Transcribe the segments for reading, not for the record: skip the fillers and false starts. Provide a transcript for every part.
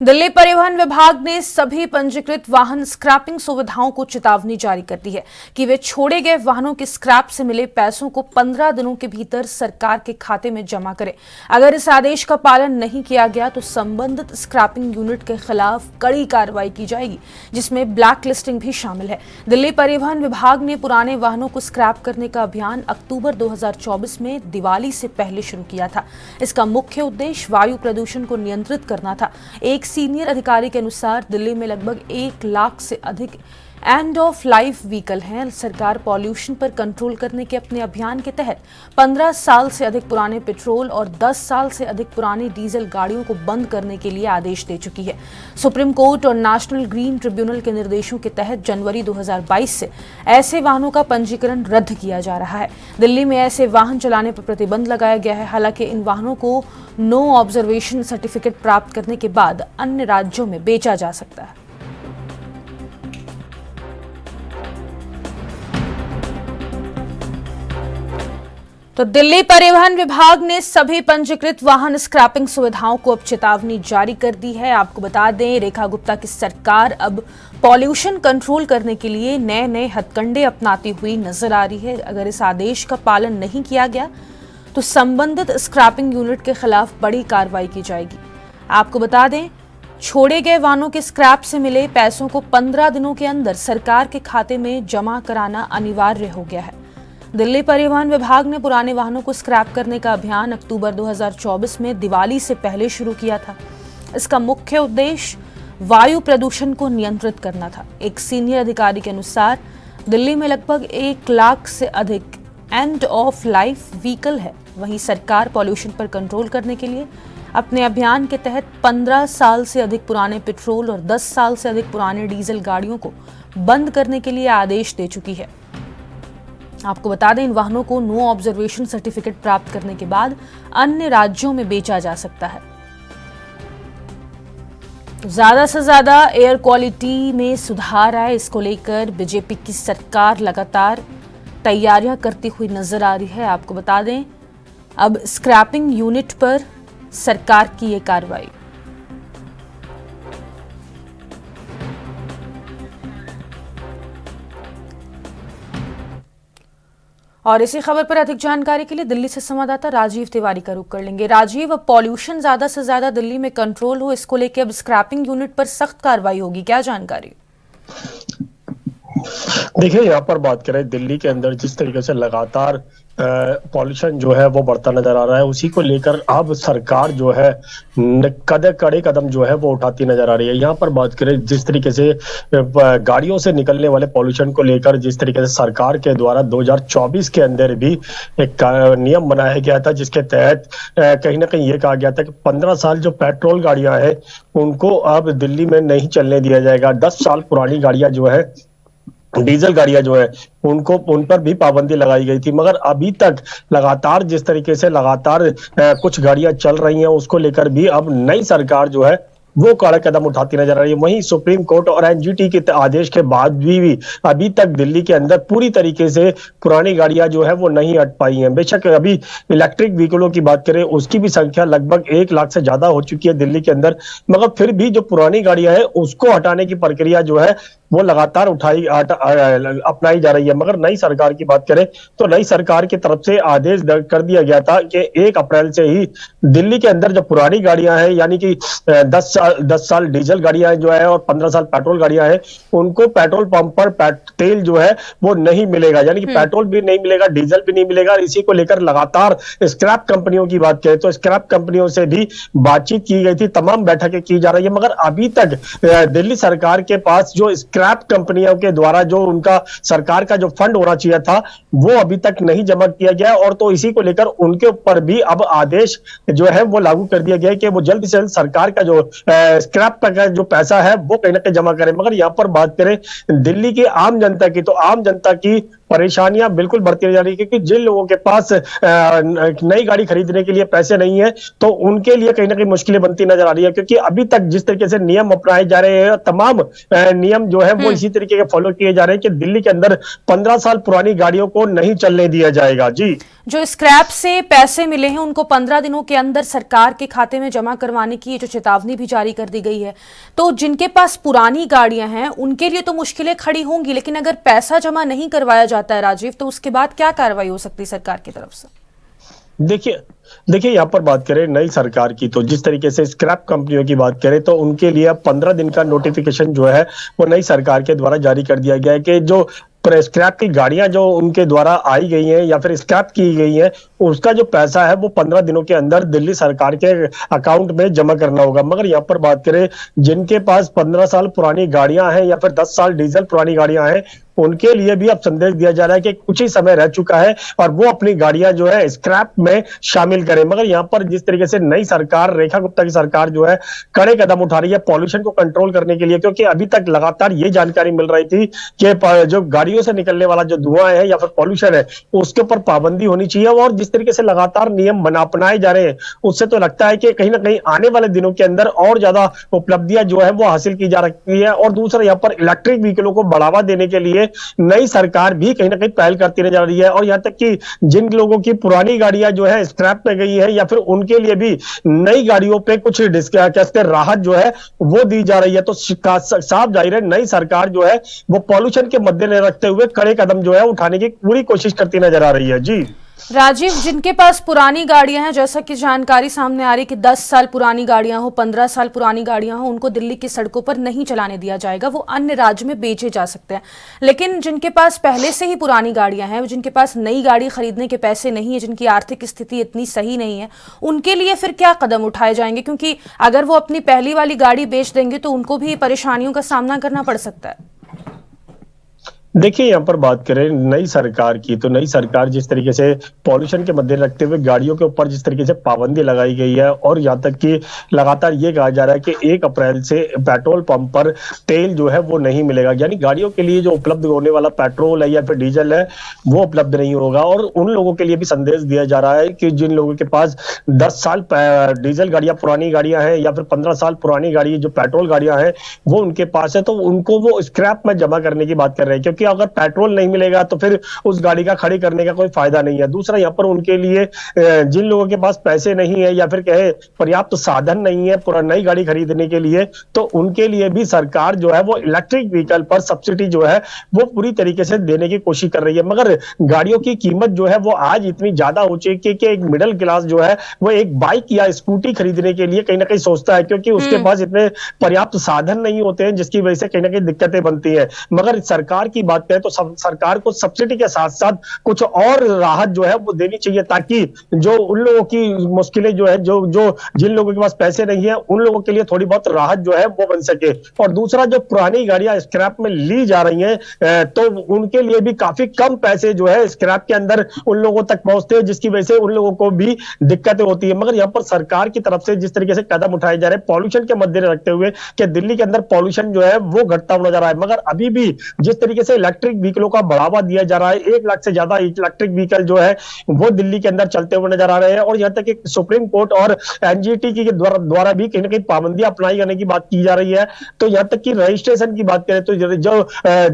दिल्ली परिवहन विभाग ने सभी पंजीकृत वाहन स्क्रैपिंग सुविधाओं को चेतावनी जारी कर दी है कि वे छोड़े गए वाहनों के स्क्रैप से मिले पैसों को 15 दिनों के भीतर सरकार के खाते में जमा करें। अगर इस आदेश का पालन नहीं किया गया तो संबंधित स्क्रैपिंग यूनिट के खिलाफ कड़ी कार्रवाई की जाएगी, जिसमें ब्लैक लिस्टिंग भी शामिल है। दिल्ली परिवहन विभाग ने पुराने वाहनों को स्क्रैप करने का अभियान अक्टूबर 2024 में दिवाली से पहले शुरू किया था। इसका मुख्य उद्देश्य वायु प्रदूषण को नियंत्रित करना था। एक सीनियर अधिकारी के अनुसार दिल्ली में लगभग 1 लाख से अधिक एंड ऑफ लाइफ व्हीकल हैं। सरकार पॉल्यूशन पर कंट्रोल करने के अपने अभियान के तहत 15 साल से अधिक पुराने पेट्रोल और 10 साल से अधिक पुरानी डीजल गाड़ियों को बंद करने के लिए आदेश दे चुकी है। सुप्रीम कोर्ट और नेशनल ग्रीन ट्रिब्यूनल के निर्देशों के तहत जनवरी 2022 से ऐसे वाहनों का पंजीकरण रद्द किया जा रहा है। दिल्ली में ऐसे वाहन चलाने पर प्रतिबंध लगाया गया है। हालांकि इन वाहनों को नो ऑब्जर्वेशन सर्टिफिकेट प्राप्त करने के बाद अन्य राज्यों में बेचा जा सकता है। तो दिल्ली परिवहन विभाग ने सभी पंजीकृत वाहन स्क्रैपिंग सुविधाओं को अब चेतावनी जारी कर दी है। आपको बता दें, रेखा गुप्ता की सरकार अब पॉल्यूशन कंट्रोल करने के लिए नए नए हथकंडे अपनाती हुई नजर आ रही है। अगर इस आदेश का पालन नहीं किया गया तो संबंधित स्क्रैपिंग यूनिट के खिलाफ बड़ी कार्रवाई की जाएगी। आपको बता दें, छोड़े गए वाहनों के स्क्रैप से मिले पैसों को 15 दिनों के अंदर सरकार के खाते में जमा कराना अनिवार्य हो गया है। दिल्ली परिवहन विभाग ने पुराने वाहनों को स्क्रैप करने का अभियान अक्टूबर 2024 में दिवाली से पहले शुरू किया था। इसका मुख्य उद्देश्य वायु प्रदूषण को नियंत्रित करना था। एक सीनियर अधिकारी के अनुसार दिल्ली में लगभग 1 लाख से अधिक एंड ऑफ लाइफ व्हीकल है। वहीं सरकार पॉल्यूशन पर कंट्रोल करने के लिए अपने अभियान के तहत 15 साल से अधिक पुराने पेट्रोल और 10 साल से अधिक पुराने डीजल गाड़ियों को बंद करने के लिए आदेश दे चुकी है। आपको बता दें, इन वाहनों को नो ऑब्जर्वेशन सर्टिफिकेट प्राप्त करने के बाद अन्य राज्यों में बेचा जा सकता है। ज्यादा से ज्यादा एयर क्वालिटी में सुधार आए, इसको लेकर बीजेपी की सरकार लगातार तैयारियां करती हुई नजर आ रही है। आपको बता दें, अब स्क्रैपिंग यूनिट पर सरकार की ये कार्रवाई। और इसी खबर पर अधिक जानकारी के लिए दिल्ली से संवाददाता राजीव तिवारी का रुख कर लेंगे। राजीव, अब पॉल्यूशन ज्यादा से ज्यादा दिल्ली में कंट्रोल हो, इसको लेकर अब स्क्रैपिंग यूनिट पर सख्त कार्रवाई होगी, क्या जानकारी? देखिए, यहाँ पर बात करें दिल्ली के अंदर जिस तरीके से लगातार पॉल्यूशन जो है वो बढ़ता नजर आ रहा है, उसी को लेकर अब सरकार जो है कड़े कदम जो है वो उठाती नजर आ रही है। यहाँ पर बात करें जिस तरीके से गाड़ियों से निकलने वाले पॉल्यूशन को लेकर जिस तरीके से सरकार के द्वारा 2024 के अंदर भी एक नियम बनाया गया था, जिसके तहत कहीं ना कहीं ये कहा गया था कि 15 साल जो पेट्रोल गाड़ियां हैं उनको अब दिल्ली में नहीं चलने दिया जाएगा। 10 साल पुरानी गाड़ियां जो है, डीजल गाड़ियां जो है, उन पर भी पाबंदी लगाई गई थी। मगर अभी तक लगातार जिस तरीके से लगातार कुछ गाड़ियां चल रही हैं, उसको लेकर भी अब नई सरकार जो है वो कड़े कदम उठाती नजर आ रही है। वहीं सुप्रीम कोर्ट और एनजीटी के आदेश के बाद भी अभी तक दिल्ली के अंदर पूरी तरीके से पुरानी गाड़ियां जो है वो नहीं हट पाई हैं। बेशक अभी इलेक्ट्रिक व्हीकलों की बात करें, उसकी भी संख्या लगभग 1 लाख से ज्यादा हो चुकी है दिल्ली के अंदर, मगर फिर भी जो पुरानी गाड़ियां हैं उसको हटाने की प्रक्रिया जो है वो लगातार अपनाई जा रही है। मगर नई सरकार की बात करें तो नई सरकार की तरफ से आदेश कर दिया गया था कि 1 अप्रैल से ही दिल्ली के अंदर जो पुरानी गाड़ियां हैं, यानी कि 10 साल डीजल गाड़ियां जो है और 15 साल पेट्रोल गाड़ियां हैं, उनको पेट्रोल पंप पर तेल जो है वो नहीं मिलेगा, यानी कि पेट्रोल भी नहीं मिलेगा, डीजल भी नहीं मिलेगा। इसी को लेकर लगातार स्क्रैप कंपनियों की बात करें तो स्क्रैप कंपनियों से भी बातचीत की गई थी, तमाम बैठकें की जा रही है। मगर अभी तक दिल्ली सरकार के पास जो स्क्रैप कंपनियों के द्वारा जो उनका सरकार का जो फंड होना चाहिए था वो अभी तक नहीं जमा किया गया, और तो इसी को लेकर उनके ऊपर भी अब आदेश जो है वो लागू कर दिया गया है कि वो जल्द से जल्द सरकार का जो स्क्रैप का जो पैसा है वो कहीं ना कहीं जमा करें। मगर यहाँ पर बात करें दिल्ली की आम जनता की, तो आम जनता की परेशानियां बिल्कुल बढ़ती जा रही है, क्योंकि जिन लोगों के पास नई गाड़ी खरीदने के लिए पैसे नहीं है, तो उनके लिए कहीं ना कहीं मुश्किलें बनती नजर आ रही है। क्योंकि अभी तक जिस तरीके से नियम अपनाए जा रहे हैं, तमाम नियम जो है वो इसी तरीके के फॉलो किए जा रहे हैं कि दिल्ली के अंदर 15 साल पुरानी गाड़ियों को नहीं चलने दिया जाएगा। जी, जो स्क्रैप से पैसे मिले हैं उनको 15 दिनों के अंदर सरकार के खाते में जमा करवाने की ये जो चेतावनी भी जारी कर दी गई है, तो जिनके पास पुरानी गाड़ियां हैं उनके लिए तो मुश्किलें खड़ी होंगी, लेकिन अगर पैसा जमा नहीं करवाया जाता है राजीव, तो उसके बाद क्या कार्रवाई हो सकती है सरकार की तरफ से? देखिए यहाँ पर बात करें नई सरकार की, तो जिस तरीके से स्क्रैप कंपनियों की बात करें तो उनके लिए अब 15 दिन का नोटिफिकेशन जो है वो नई सरकार के द्वारा जारी कर दिया गया है कि जो स्क्रैप की गाड़ियां जो उनके द्वारा आई गई हैं या फिर स्क्रैप की गई हैं, उसका जो पैसा है वो 15 दिनों के अंदर दिल्ली सरकार के अकाउंट में जमा करना होगा। मगर यहाँ पर बात करें जिनके पास 15 साल पुरानी गाड़ियां हैं या फिर 10 साल डीजल पुरानी गाड़ियां हैं, उनके लिए भी अब संदेश दिया जा रहा है कि कुछ ही समय रह चुका है और वो अपनी गाड़ियां जो है स्क्रैप में शामिल करें। मगर यहाँ पर जिस तरीके से नई सरकार, रेखा गुप्ता की सरकार जो है कड़े कदम उठा रही है पॉल्यूशन को कंट्रोल करने के लिए, क्योंकि अभी तक लगातार ये जानकारी मिल रही थी कि जो गाड़ियों से निकलने वाला जो धुआं है या फिर पॉल्यूशन है उसके ऊपर पाबंदी होनी चाहिए। और जिस तरीके से लगातार नियम अपनाए जा रहे हैं, उससे तो लगता है कि कहीं ना कहीं आने वाले दिनों के अंदर और ज्यादा उपलब्धियां जो है वो हासिल की जा रही है। और दूसरा यहाँ पर इलेक्ट्रिक व्हीकलों को बढ़ावा देने के लिए नई सरकार भी कहीं ना कहीं पहल करती नजर आ रही है। और यहां तक कि जिन लोगों की पुरानी गाड़ियां जो है स्क्रैप में गई है या फिर उनके लिए भी नई गाड़ियों पे कुछ राहत जो है वो दी जा रही है। तो साफ जाहिर है नई सरकार जो है वो पॉल्यूशन के मद्देनजर रखते हुए कड़े कदम जो है उठाने की पूरी कोशिश करती नजर आ रही है। जी राजीव, जिनके पास पुरानी गाड़ियां हैं, जैसा कि जानकारी सामने आ रही कि 10 साल पुरानी गाड़ियां हो, 15 साल पुरानी गाड़ियां हो, उनको दिल्ली की सड़कों पर नहीं चलाने दिया जाएगा, वो अन्य राज्य में बेचे जा सकते हैं। लेकिन जिनके पास पहले से ही पुरानी गाड़ियां हैं, जिनके पास नई गाड़ी खरीदने के पैसे नहीं है, जिनकी आर्थिक स्थिति इतनी सही नहीं है, उनके लिए फिर क्या कदम उठाए जाएंगे? क्योंकि अगर वो अपनी पहली वाली गाड़ी बेच देंगे तो उनको भी परेशानियों का सामना करना पड़ सकता है। देखिए यहाँ पर बात करें नई सरकार की, तो नई सरकार जिस तरीके से पॉल्यूशन के मद्देनजर रखते हुए गाड़ियों के ऊपर जिस तरीके से पाबंदी लगाई गई है, और यहाँ तक कि लगातार ये कहा जा रहा है कि 1 अप्रैल से पेट्रोल पंप पर तेल जो है वो नहीं मिलेगा, यानी गाड़ियों के लिए जो उपलब्ध होने वाला पेट्रोल है या फिर डीजल है वो उपलब्ध नहीं होगा। और उन लोगों के लिए भी संदेश दिया जा रहा है कि जिन लोगों के पास 10 साल डीजल गाड़ियां पुरानी गाड़ियां हैं या फिर 15 साल पुरानी गाड़ी जो पेट्रोल गाड़ियां हैं वो उनके पास है, तो उनको वो स्क्रैप में जमा करने की बात कर रहे हैं। क्योंकि अगर पेट्रोल नहीं मिलेगा तो फिर उस गाड़ी का खड़ी करने का कोई फायदा नहीं है। दूसरा यहाँ पर उनके लिए जिन लोगों के पास पैसे नहीं है या फिर कहे पर्याप्त साधन नहीं है पुरानी नई गाड़ी खरीदने के लिए, तो उनके लिए भी सरकार जो है वो इलेक्ट्रिक व्हीकल पर सब्सिडी जो है वो पूरी तरीके से देने की कोशिश कर रही है। मगर गाड़ियों की कीमत जो है वो आज इतनी ज्यादा हो चुकी है कि एक मिडिल क्लास जो है वो एक बाइक या स्कूटी खरीदने के लिए कहीं ना कहीं सोचता है, क्योंकि उसके पास इतने पर्याप्त साधन नहीं होते हैं, जिसकी वजह से कहीं ना कहीं दिक्कतें बनती है। मगर सरकार की बात करें तो सरकार को सब्सिडी के साथ साथ कुछ और राहत जो है वो देनी चाहिए, ताकि जो उन लोगों की मुश्किलें जो है जो जिन लोगों के पास पैसे नहीं है उन लोगों के लिए थोड़ी बहुत राहत जो है वो बन सके। और दूसरा जो पुरानी गाड़ियां स्क्रैप में ली जा रही हैं तो उनके लिए भी काफी कम पैसे जो है स्क्रैप के अंदर उन लोगों तक पहुंचते हैं, जिसकी वजह से उन लोगों को भी दिक्कतें होती है। मगर यहाँ पर सरकार की तरफ से जिस तरीके से कदम उठाए जा रहे हैं पॉल्यूशन के मद्देनजर रखते हुए कि दिल्ली के अंदर पॉल्यूशन जो है वो घटता हुआ नजर आ रहा है, मगर अभी भी जिस तरीके से इलेक्ट्रिक व्हीकलों का बढ़ावा दिया जा रहा है, 1 लाख से ज्यादा इलेक्ट्रिक व्हीकल जो है वो दिल्ली के अंदर चलते हुए नजर आ रहे हैं। और यहां तक कि सुप्रीम कोर्ट और एनजीटी के द्वारा भी कहीं ना कहीं पाबंदियां अपनाई जाने की बात की जा रही है। तो यहां तक कि रजिस्ट्रेशन की बात करें तो जो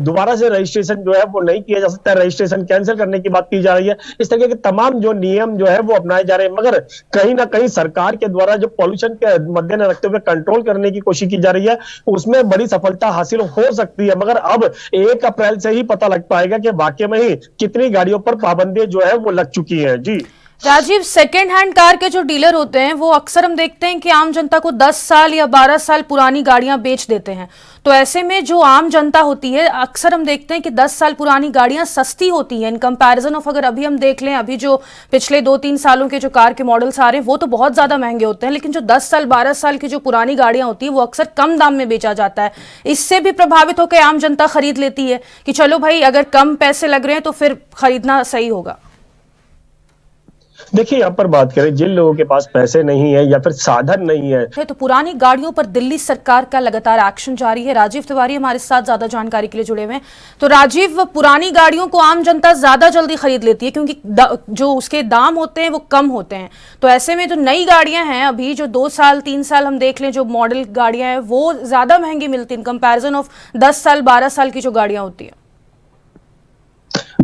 दोबारा से रजिस्ट्रेशन जो है वो नहीं किया जा सकता, रजिस्ट्रेशन कैंसिल करने की बात की जा रही है। इस तरह के तमाम जो नियम जो है वो अपनाए जा रहे हैं, मगर कहीं ना कहीं सरकार के द्वारा जो पॉल्यूशन के मद्देनजर रखते हुए कंट्रोल करने की कोशिश की जा रही है उसमें बड़ी सफलता हासिल हो सकती है। मगर अब 1 अप्रैल से ही पता लग पाएगा कि वाकई में ही कितनी गाड़ियों पर पाबंदी जो है वो लग चुकी है। जी राजीव, सेकेंड हैंड कार के जो डीलर होते हैं वो अक्सर हम देखते हैं कि आम जनता को 10 साल या 12 साल पुरानी गाड़ियां बेच देते हैं। तो ऐसे में जो आम जनता होती है अक्सर हम देखते हैं कि 10 साल पुरानी गाड़ियां सस्ती होती हैं इन कंपैरिजन ऑफ, अगर अभी हम देख लें अभी जो पिछले 2-3 सालों के जो कार के मॉडल्स आ रहे हैं वो तो बहुत ज्यादा महंगे होते हैं, लेकिन जो 10 साल 12 साल की जो पुरानी गाड़ियां होती है वो अक्सर कम दाम में बेचा जाता है। इससे भी प्रभावित होकर आम जनता खरीद लेती है कि चलो भाई अगर कम पैसे लग रहे हैं तो फिर खरीदना सही होगा। देखिए, यहाँ पर बात करें जिन लोगों के पास पैसे नहीं है या फिर साधन नहीं है। तो पुरानी गाड़ियों पर दिल्ली सरकार का लगातार एक्शन जारी है। राजीव तिवारी हमारे साथ ज्यादा जानकारी के लिए जुड़े हुए हैं। तो राजीव, पुरानी गाड़ियों को आम जनता ज्यादा जल्दी खरीद लेती है क्योंकि जो उसके दाम होते हैं वो कम होते हैं। तो ऐसे में जो नई गाड़ियां हैं, अभी जो 2 साल 3 साल हम देख लें, जो मॉडल गाड़ियां हैं वो ज्यादा महंगी मिलती है इन कंपैरिजन ऑफ 10 साल 12 साल की जो गाड़ियां होती है।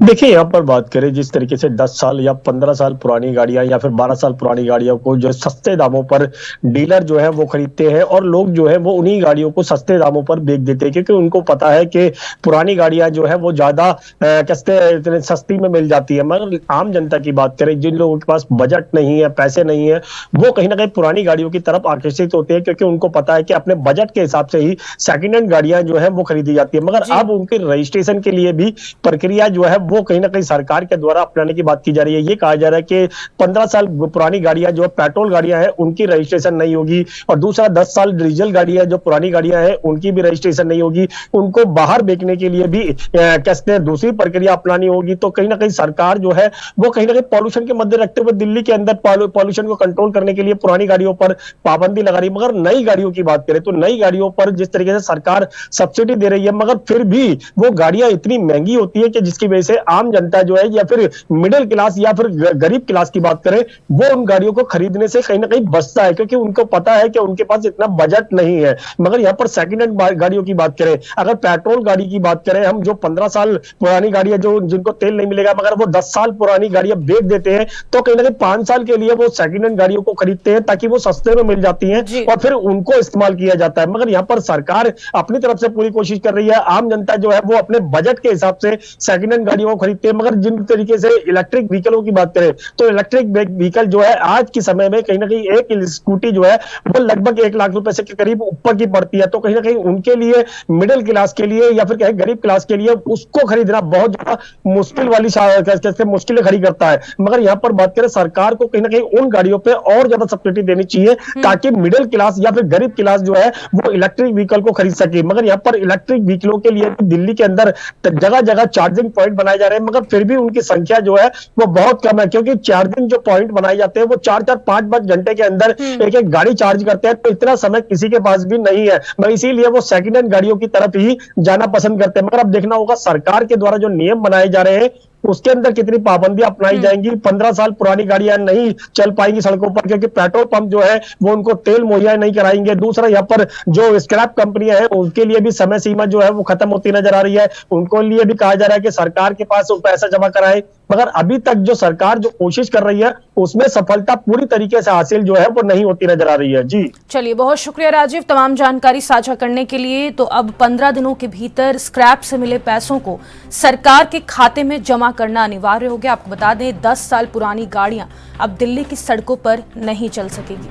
देखिए, यहाँ पर बात करें जिस तरीके से 10 साल या 15 साल पुरानी गाड़ियां या फिर 12 साल पुरानी गाड़ियों को जो सस्ते दामों पर डीलर जो है वो खरीदते हैं और लोग जो है वो उन्हीं गाड़ियों को सस्ते दामों पर बेच देते हैं, क्योंकि उनको पता है कि पुरानी गाड़ियां जो है वो ज्यादा इतने सस्ती में मिल जाती है। मगर आम जनता की बात करें, जिन लोगों के पास बजट नहीं है, पैसे नहीं है, वो कहीं ना कहीं पुरानी गाड़ियों की तरफ आकर्षित होते हैं, क्योंकि उनको पता है कि अपने बजट के हिसाब से ही सेकेंड हैंड गाड़ियां जो है वो खरीदी जाती है। मगर अब उनके रजिस्ट्रेशन के लिए भी प्रक्रिया जो है वो कहीं ना कहीं सरकार के द्वारा अपनाने की बात की जा रही है। ये कहा जा रहा है कि 15 साल पुरानी गाड़ियां जो पेट्रोल गाड़ियां हैं उनकी रजिस्ट्रेशन नहीं होगी, और दूसरा 10 साल डीजल गाड़ियां जो पुरानी गाड़ियां हैं उनकी भी रजिस्ट्रेशन नहीं होगी। उनको बाहर बेचने के लिए भी कहते हैं दूसरी प्रक्रिया अपनानी होगी। तो कहीं ना कहीं सरकार जो है वो कहीं ना कहीं पॉल्यूशन के मद्दे रखते हुए दिल्ली के अंदर पॉल्यूशन को कंट्रोल करने के लिए पुरानी गाड़ियों पर पाबंदी लगा रही है। मगर नई गाड़ियों की बात करें तो नई गाड़ियों पर जिस तरीके से सरकार सब्सिडी दे रही है, मगर फिर भी वो गाड़ियां इतनी महंगी होती है कि जिसकी वजह से आम जनता जो है या फिर मिडिल क्लास या फिर गरीब क्लास की बात करें, वो उन गाड़ियों को खरीदने से कहीं ना कहीं बचता है, क्योंकि उनको पता है कि उनके पास इतना बजट नहीं है। मगर यहाँ पर सेकंड हैंड गाड़ियों की बात करें, अगर पेट्रोल गाड़ी की बात करें, हम जो 15 साल पुरानी गाड़ियां जो जिनको तेल नहीं मिलेगा मगर वो 10 साल पुरानी गाड़ियां बेच देते हैं, तो कहीं ना कहीं 5 साल के लिए वो सेकंड हैंड गाड़ियों को खरीदते हैं ताकि वो सस्ते में मिल जाती हैं और फिर उनको इस्तेमाल किया जाता है। मगर यहाँ पर सरकार अपनी तरफ से पूरी कोशिश कर रही है, आम जनता जो है वो अपने बजट के हिसाब से सेकंड हैंड गाड़ियों को खरीदते हैं। मगर जिन तरीके से इलेक्ट्रिक व्हीकलों की बात करें तो इलेक्ट्रिक व्हीकल जो है आज के समय में कहीं ना कहीं एक स्कूटी जो है वो लगभग 1 लाख रुपए से के करीब ऊपर की पड़ती है। तो कहीं ना कहीं उनके लिए, मिडिल क्लास के लिए या फिर कहीं गरीब क्लास के लिए उसको खरीदना बहुत ज्यादा मुश्किल वाली मुश्किलें खड़ी करता है। मगर यहाँ पर बात करें, सरकार को कहीं ना कहीं उन गाड़ियों पर और ज्यादा सब्सिडी देनी चाहिए ताकि मिडिल क्लास या फिर गरीब क्लास जो है वो इलेक्ट्रिक व्हीकल को खरीद सके। मगर यहाँ पर इलेक्ट्रिक व्हीकलों के लिए दिल्ली के अंदर जगह जगह चार्जिंग पॉइंट बनाए जा रहे हैं, मगर फिर भी उनकी संख्या जो है वो बहुत कम है, क्योंकि चार्जिंग जो पॉइंट बनाए जाते हैं वो 4-4 5-5 घंटे के अंदर एक गाड़ी चार्ज करते हैं, तो इतना समय किसी के पास भी नहीं है। मगर इसीलिए वो सेकंड हैंड गाड़ियों की तरफ ही जाना पसंद करते हैं। मगर अब देखना होगा सरकार के द्वारा जो नियम बनाए जा रहे हैं उसके अंदर कितनी पाबंदियां अपनाई जाएंगी। 15 साल पुरानी गाड़ियां नहीं चल पाएंगी सड़कों पर, क्योंकि पेट्रोल पंप जो है वो उनको तेल मुहैया नहीं कराएंगे। दूसरा, यहाँ पर जो स्क्रैप कंपनियां हैं उनके लिए भी समय सीमा जो है वो खत्म होती नजर आ रही है। उनको लिए भी कहा जा रहा है कि सरकार के पास वो पैसा जमा कराए, मगर अभी तक जो सरकार जो कोशिश कर रही है उसमें सफलता पूरी तरीके से हासिल जो है वो नहीं होती नजर आ रही है। जी चलिए, बहुत शुक्रिया राजीव तमाम जानकारी साझा करने के लिए। तो अब 15 दिनों के भीतर स्क्रैप से मिले पैसों को सरकार के खाते में जमा करना अनिवार्य हो गया। आपको बता दें 10 साल पुरानी गाड़ियां अब दिल्ली की सड़कों पर नहीं चल सकेगी।